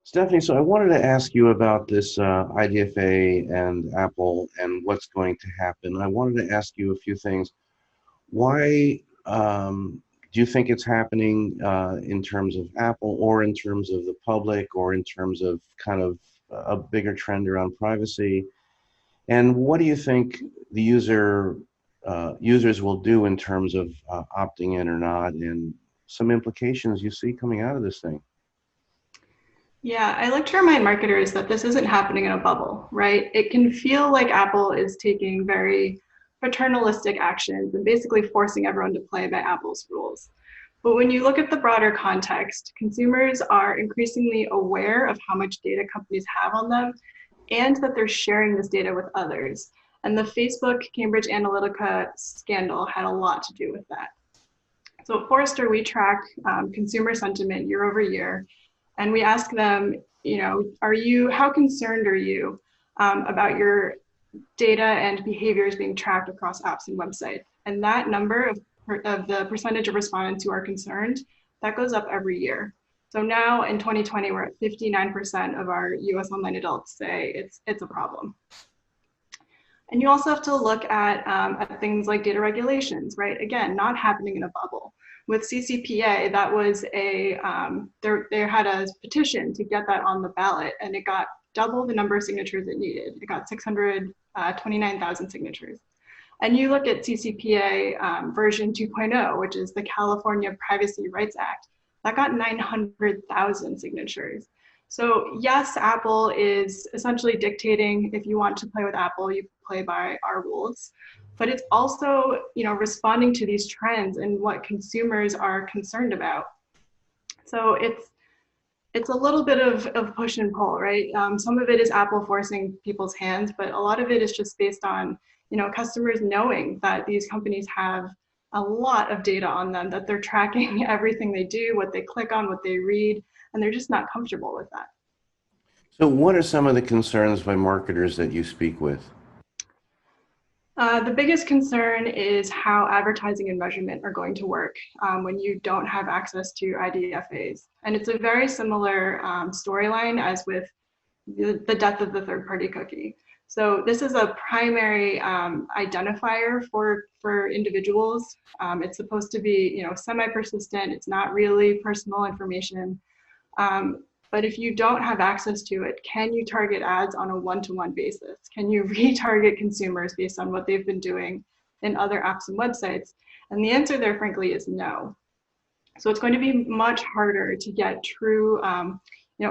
Stephanie, so I wanted to ask you about this IDFA and Apple and what's going to happen. I wanted to ask you a few things. Why do you think it's happening in terms of Apple or in terms of the public or in terms of kind of a bigger trend around privacy? And what do you think the users will do in terms of opting in or not, and some implications you see coming out of this thing? Yeah, I like to remind marketers that this isn't happening in a bubble, right? It can feel like Apple is taking very paternalistic actions and basically forcing everyone to play by Apple's rules. But when you look at the broader context, consumers are increasingly aware of how much data companies have on them and that they're sharing this data with others. And the Facebook Cambridge Analytica scandal had a lot to do with that. So at Forrester, we track consumer sentiment year over year, and we ask them, how concerned are you about your data and behaviors being tracked across apps and websites? And that number of the percentage of respondents who are concerned, that goes up every year. So now in 2020, we're at 59% of our US online adults say it's a problem. And you also have to look at things like data regulations, right? Again, not happening in a bubble. With CCPA, that was they had a petition to get that on the ballot, and it got double the number of signatures it needed. It got 629,000 signatures. And you look at CCPA version 2.0, which is the California Privacy Rights Act, that got 900,000 signatures. So yes, Apple is essentially dictating, if you want to play with Apple, you play by our rules. But it's also, responding to these trends and what consumers are concerned about. So it's a little bit of push and pull, right? Some of it is Apple forcing people's hands, but a lot of it is just based on, customers knowing that these companies have a lot of data on them, that they're tracking everything they do, what they click on, what they read, and they're just not comfortable with that. So what are some of the concerns by marketers that you speak with? The biggest concern is how advertising and measurement are going to work when you don't have access to IDFAs. And it's a very similar storyline as with the death of the third-party cookie. So this is a primary identifier for individuals. It's supposed to be, semi-persistent. It's not really personal information. But if you don't have access to it, can you target ads on a one-to-one basis? Can you retarget consumers based on what they've been doing in other apps and websites? And the answer there, frankly, is no. So it's going to be much harder to get true,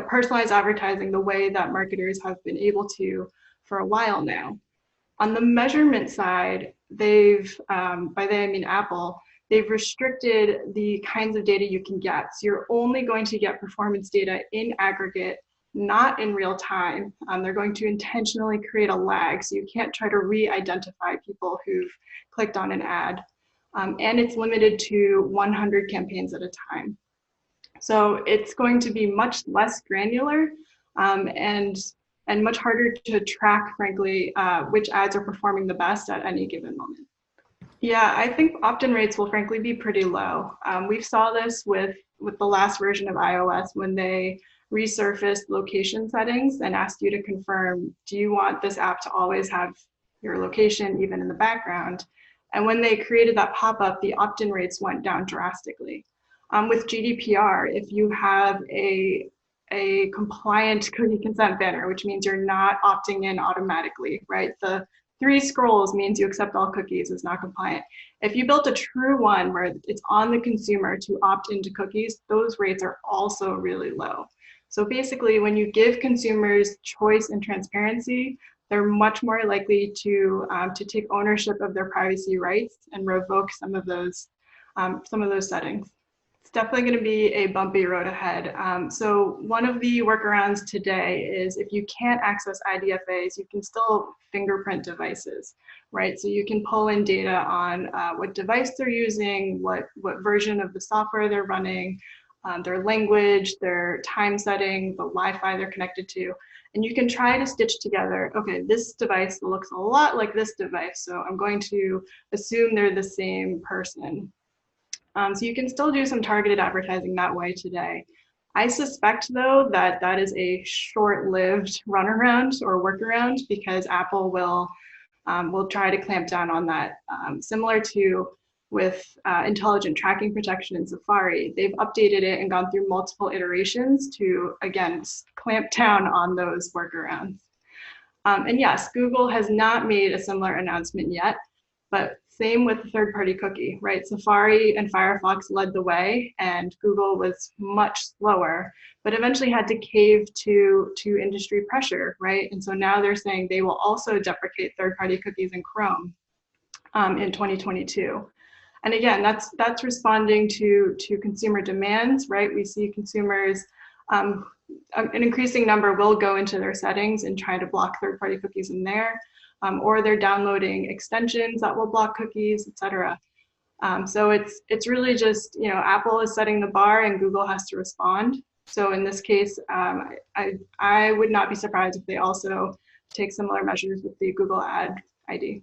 personalized advertising the way that marketers have been able to for a while now. On the measurement side, by they I mean Apple, they've restricted the kinds of data you can get. So you're only going to get performance data in aggregate, not in real time. They're going to intentionally create a lag, so you can't try to re-identify people who've clicked on an ad. And it's limited to 100 campaigns at a time. So it's going to be much less granular and much harder to track, frankly, which ads are performing the best at any given moment. Yeah, I think opt-in rates will frankly be pretty low. We saw this with the last version of iOS when they resurfaced location settings and asked you to confirm, do you want this app to always have your location even in the background? And when they created that pop-up, the opt-in rates went down drastically. With GDPR, if you have a compliant cookie consent banner, which means you're not opting in automatically, right? The 3 scrolls means you accept all cookies, is not compliant. If you built a true one where it's on the consumer to opt into cookies, those rates are also really low. So basically, when you give consumers choice and transparency, they're much more likely to take ownership of their privacy rights and revoke some of those settings. It's definitely going to be a bumpy road ahead. So one of the workarounds today is if you can't access IDFAs, you can still fingerprint devices, right? So you can pull in data on what device they're using, what version of the software they're running, their language, their time setting, the Wi-Fi they're connected to. And you can try to stitch together, okay, this device looks a lot like this device, so I'm going to assume they're the same person. So you can still do some targeted advertising that way today. I suspect, though, that that is a short-lived runaround or workaround because Apple will try to clamp down on that, similar to with intelligent tracking protection in Safari. They've updated it and gone through multiple iterations to, again, clamp down on those workarounds. And yes, Google has not made a similar announcement yet, but same with the third-party cookie, right? Safari and Firefox led the way, and Google was much slower, but eventually had to cave to industry pressure, right? And so now they're saying they will also deprecate third-party cookies in Chrome in 2022. And again, that's responding to consumer demands, right? We see consumers, an increasing number will go into their settings and try to block third-party cookies in there. Or they're downloading extensions that will block cookies, etc. So it's really just, Apple is setting the bar and Google has to respond. So in this case, I would not be surprised if they also take similar measures with the Google Ad ID.